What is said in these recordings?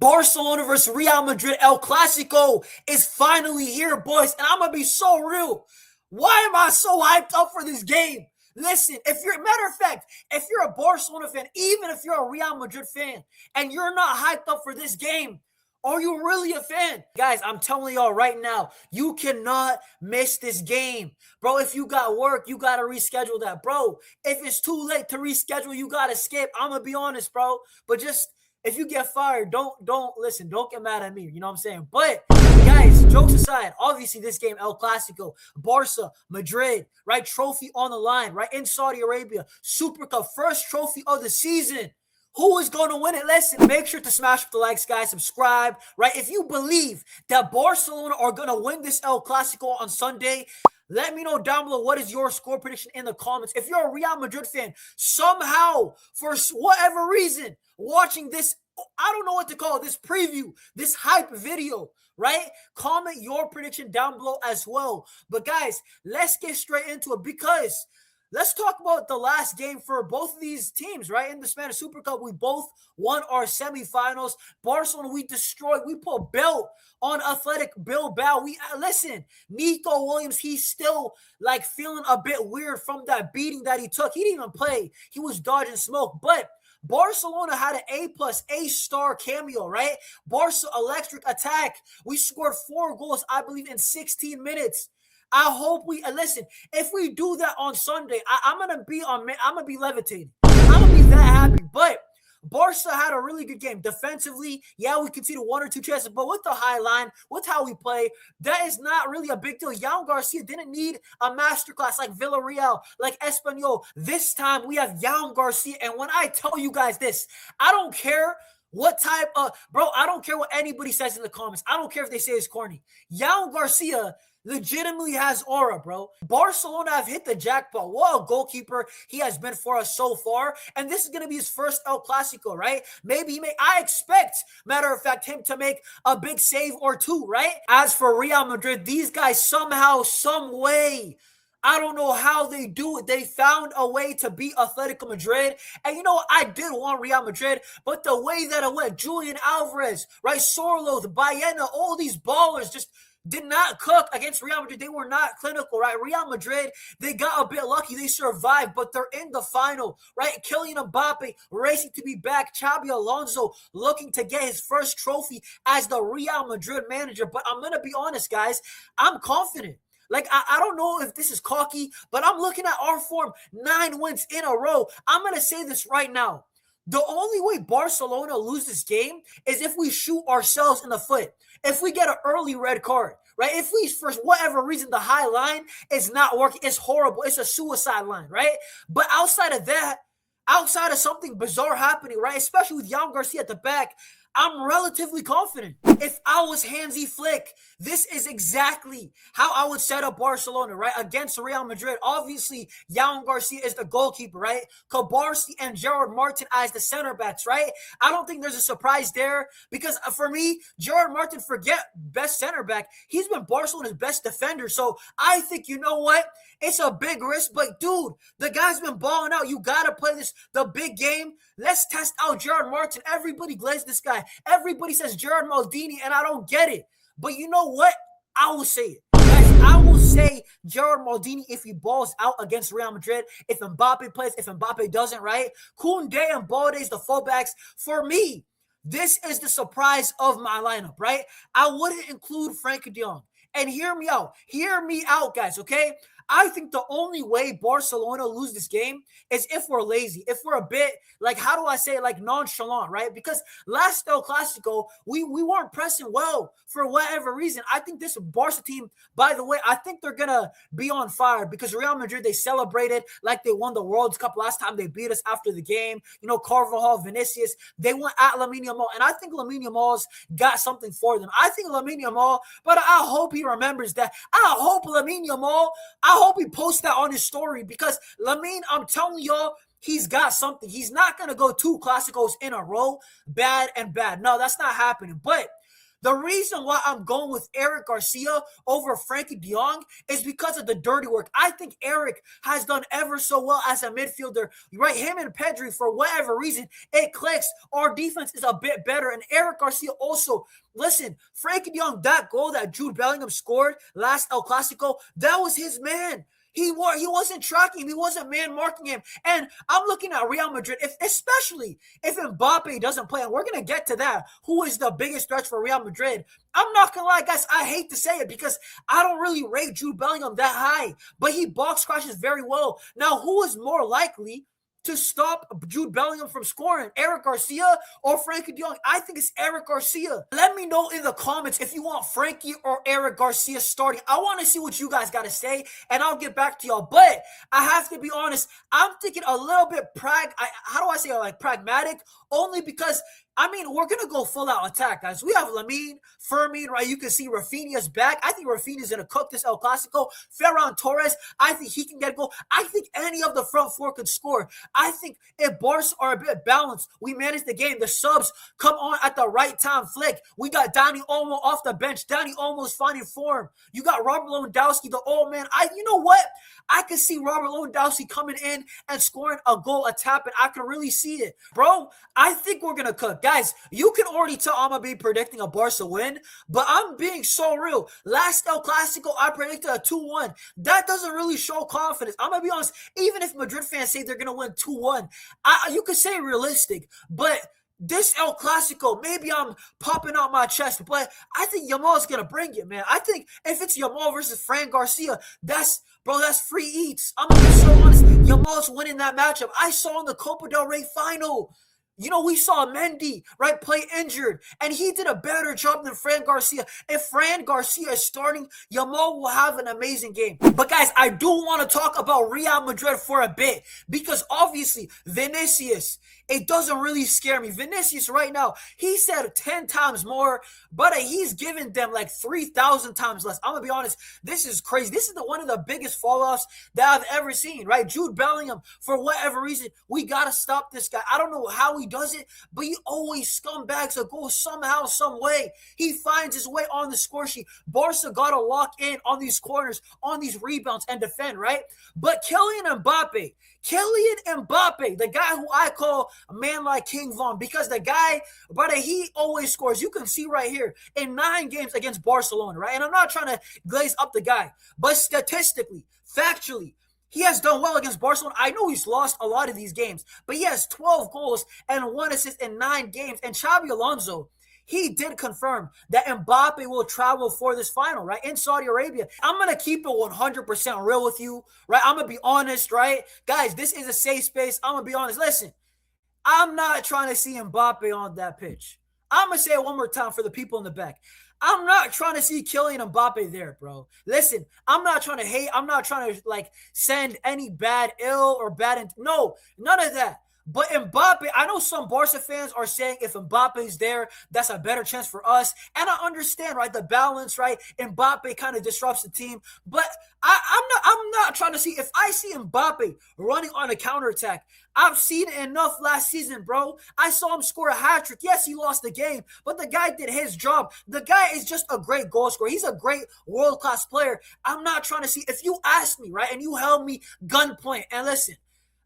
Barcelona versus Real Madrid El Clasico is finally here, boys. And I'm going to be so real. Why am I so hyped up for this game? Listen, matter of fact, if you're a Barcelona fan, even if you're a Real Madrid fan, and you're not hyped up for this game, are you really a fan? Guys, I'm telling y'all right now, you cannot miss this game. Bro, if you got work, you got to reschedule that. Bro, if it's too late to reschedule, you got to skip. I'm going to be honest, bro. But just, if you get fired, don't get mad at me. You know what I'm saying? But, guys, jokes aside, obviously this game, El Clasico, Barca, Madrid, right? Trophy on the line, right? In Saudi Arabia, Super Cup, first trophy of the season. Who is going to win it? Listen, make sure to smash the likes, guys. Subscribe, right? If you believe that Barcelona are going to win this El Clasico on Sunday, let me know down below what is your score prediction in the comments. If you're a Real Madrid fan, somehow, for whatever reason, watching this, I don't know what to call it, this preview, this hype video, right? Comment your prediction down below as well. But guys, let's get straight into it because let's talk about the last game for both of these teams, right? In the Spanish Super Cup, we both won our semifinals. Barcelona, we destroyed. We put a belt on Athletic Bilbao. Listen, Nico Williams, he's still like feeling a bit weird from that beating that he took. He didn't even play. He was dodging smoke. But Barcelona had an A+, A-star cameo, right? Barca electric attack. We scored 4 goals, I believe, in 16 minutes. I hope listen. If we do that on Sunday, I'm gonna be levitating. I'm gonna be that happy. But Barca had a really good game defensively. Yeah, we conceded 1 or 2 chances, but with the high line, with how we play, that is not really a big deal. Yamal Garcia didn't need a masterclass like Villarreal, like Espanyol. This time we have Yamal Garcia, and when I tell you guys this, I don't care what type of I don't care what anybody says in the comments. I don't care if they say it's corny. Yamal Garcia legitimately has aura, bro. Barcelona have hit the jackpot. What a goalkeeper he has been for us so far. And this is going to be his first El Clasico, right? Maybe I expect, matter of fact, him to make a big save or 2, right? As for Real Madrid, these guys somehow, some way, I don't know how they do it. They found a way to beat Atletico Madrid. And you know what? I did want Real Madrid, but the way that it went, Julian Alvarez, right? Sorloth, Baena, all these ballers just did not cook against Real Madrid. They were not clinical, right? Real Madrid, they got a bit lucky. They survived, but they're in the final, right? Kylian Mbappé racing to be back. Xabi Alonso looking to get his first trophy as the Real Madrid manager. But I'm going to be honest, guys. I'm confident. Like, I don't know if this is cocky, but I'm looking at our form, 9 wins in a row. I'm going to say this right now. The only way Barcelona lose this game is if we shoot ourselves in the foot. If we get an early red card, right? If we, for whatever reason, the high line is not working, it's horrible. It's a suicide line, right? But outside of that, outside of something bizarre happening, right? Especially with Yamal Garcia at the back, I'm relatively confident. If I was Hansi Flick, this is exactly how I would set up Barcelona, right? Against Real Madrid. Obviously, Yamal Garcia is the goalkeeper, right? Cabarsi and Gerard Martin as the center backs, right? I don't think there's a surprise there because for me, Gerard Martin, forget best center back. He's been Barcelona's best defender. So I think, you know what? It's a big risk, but dude, the guy's been balling out. You got to play the big game. Let's test out Gerard Martin. Everybody glazed this guy. Everybody says Gerard Maldini, and I don't get it. But you know what? I will say it. Guys, I will say Gerard Maldini if he balls out against Real Madrid, if Mbappe plays, if Mbappe doesn't, right? Koundé and Balde's the fullbacks. For me, this is the surprise of my lineup, right? I wouldn't include Frenkie de Jong. And hear me out. Hear me out, guys, okay? I think the only way Barcelona lose this game is if we're lazy, if we're a bit, like, how do I say it, like nonchalant, right? Because last El Clasico, we weren't pressing well for whatever reason. I think this Barca team, by the way, I think they're going to be on fire because Real Madrid, they celebrated like they won the World Cup last time they beat us after the game. You know, Carvajal, Vinicius, they went at Lamine Yamal, and I think Lamine Yamal's got something for them. I think Lamine Yamal, but I hope he remembers that. I hope Lamine Yamal, I hope he posts that on his story because Lamine, I'm telling y'all, he's got something. He's not going to go 2 Clásicos in a row, bad and bad. No, that's not happening. But The reason why I'm going with Eric Garcia over Frankie de Jong is because of the dirty work. I think Eric has done ever so well as a midfielder, right? Him and Pedri, for whatever reason, it clicks. Our defense is a bit better. And Eric Garcia also, listen, Frankie de Jong, that goal that Jude Bellingham scored last El Clasico, that was his man. He wasn't tracking him. He wasn't man marking him. And I'm looking at Real Madrid, especially if Mbappe doesn't play, and we're going to get to that, who is the biggest threat for Real Madrid. I'm not going to lie, guys, I hate to say it because I don't really rate Jude Bellingham that high, but he box crashes very well. Now, who is more likely to stop Jude Bellingham from scoring? Eric Garcia or Frankie de Jong? I think it's Eric Garcia. Let me know in the comments if you want Frankie or Eric Garcia starting. I want to see what you guys got to say, and I'll get back to y'all. But I have to be honest, I'm thinking a little bit pragmatic, only because we're going to go full-out attack, guys. We have Lamine, Fermin, right? You can see Raphinha's back. I think Raphinha's going to cook this El Clasico. Ferran Torres, I think he can get a goal. I think any of the front four could score. I think if Barca are a bit balanced, we manage the game. The subs come on at the right time. Flick. We got Dani Olmo off the bench. Dani Olmo's finding form. You got Robert Lewandowski, the old man. You know what? I can see Robert Lewandowski coming in and scoring a goal, a tap, and I can really see it. Bro, I think we're going to cook. Guys, you can already tell I'm going to be predicting a Barca win, but I'm being so real. Last El Clasico, I predicted a 2-1. That doesn't really show confidence. I'm going to be honest, even if Madrid fans say they're going to win 2-1, you could say realistic, but this El Clasico, maybe I'm popping out my chest, but I think Yamal's going to bring it, man. I think if it's Yamal versus Fran Garcia, that's free eats. I'm going to be so honest. Yamal's winning that matchup. I saw in the Copa del Rey final, we saw Mendy, right, play injured, and he did a better job than Fran Garcia. If Fran Garcia is starting, Yamal will have an amazing game. But guys, I do want to talk about Real Madrid for a bit, because obviously Vinicius, it doesn't really scare me. Vinicius right now, he said 10 times more, but he's given them like 3,000 times less. I'm going to be honest, this is crazy. This is one of the biggest fall-offs that I've ever seen, right? Jude Bellingham, for whatever reason, we got to stop this guy. I don't know how he does it, but he always scumbags a goal somehow, some way. He finds his way on the score sheet. Barca got to lock in on these corners, on these rebounds, and defend, right? But Kylian Mbappé, the guy who I call a man like King Von, because the guy, brother, he always scores. You can see right here in 9 games against Barcelona, right? And I'm not trying to glaze up the guy, but statistically, factually, he has done well against Barcelona. I know he's lost a lot of these games, but he has 12 goals and 1 assist in 9 games. And Xabi Alonso, he did confirm that Mbappe will travel for this final, right, in Saudi Arabia. I'm going to keep it 100% real with you, right? I'm going to be honest, right? Guys, this is a safe space. I'm going to be honest. Listen, I'm not trying to see Mbappe on that pitch. I'm going to say it one more time for the people in the back. I'm not trying to see Kylian Mbappe there, bro. Listen, I'm not trying to hate. I'm not trying to, send any bad ill or bad. No, none of that. But Mbappe, I know some Barca fans are saying if Mbappe's there, that's a better chance for us. And I understand, right, the balance, right? Mbappe kind of disrupts the team. But I'm not trying to see. If I see Mbappe running on a counterattack, I've seen it enough last season, bro. I saw him score a hat-trick. Yes, he lost the game, but the guy did his job. The guy is just a great goal scorer. He's a great world-class player. I'm not trying to see. If you asked me, right, and you held me gunpoint, and listen,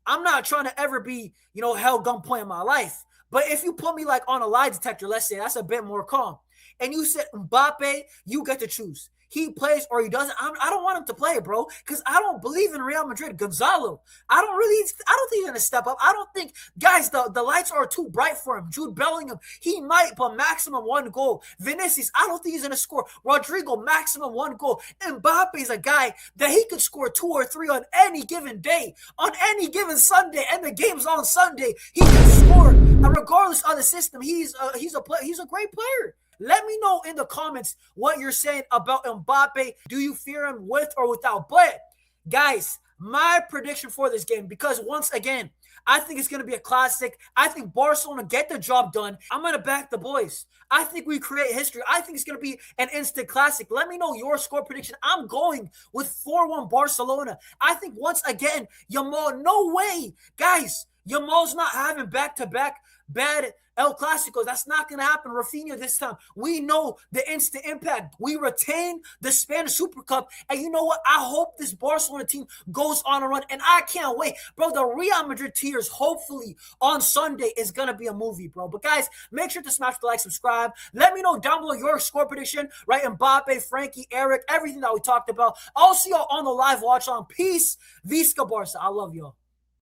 I'm not trying to ever be, held gunpoint in my life. But if you put me on a lie detector, let's say, that's a bit more calm. And you said, Mbappe, you get to choose. He plays or he doesn't. I don't want him to play, bro, because I don't believe in Real Madrid. Gonzalo, I don't think he's going to step up. I don't think, guys, the lights are too bright for him. Jude Bellingham, he might, but maximum 1 goal. Vinicius, I don't think he's going to score. Rodrigo, maximum 1 goal. Mbappe is a guy that he could score 2 or 3 on any given day, on any given Sunday, and the game's on Sunday. He can score. And regardless of the system, he's a great player. Let me know in the comments what you're saying about Mbappe. Do you fear him with or without? But, guys, my prediction for this game, because once again, I think it's going to be a classic. I think Barcelona get the job done. I'm going to back the boys. I think we create history. I think it's going to be an instant classic. Let me know your score prediction. I'm going with 4-1 Barcelona. I think once again, Yamal, no way. Guys, Yamal's not having back-to-back bad El Clasico, that's not going to happen. Raphinha this time. We know the instant impact. We retain the Spanish Super Cup. And you know what? I hope this Barcelona team goes on a run. And I can't wait. Bro, the Real Madrid tears, hopefully, on Sunday is going to be a movie, bro. But guys, make sure to smash the like, subscribe. Let me know down below your score prediction, right? Mbappe, Frankie, Eric, everything that we talked about. I'll see y'all on the live watch on. Peace. Visca Barca. I love y'all.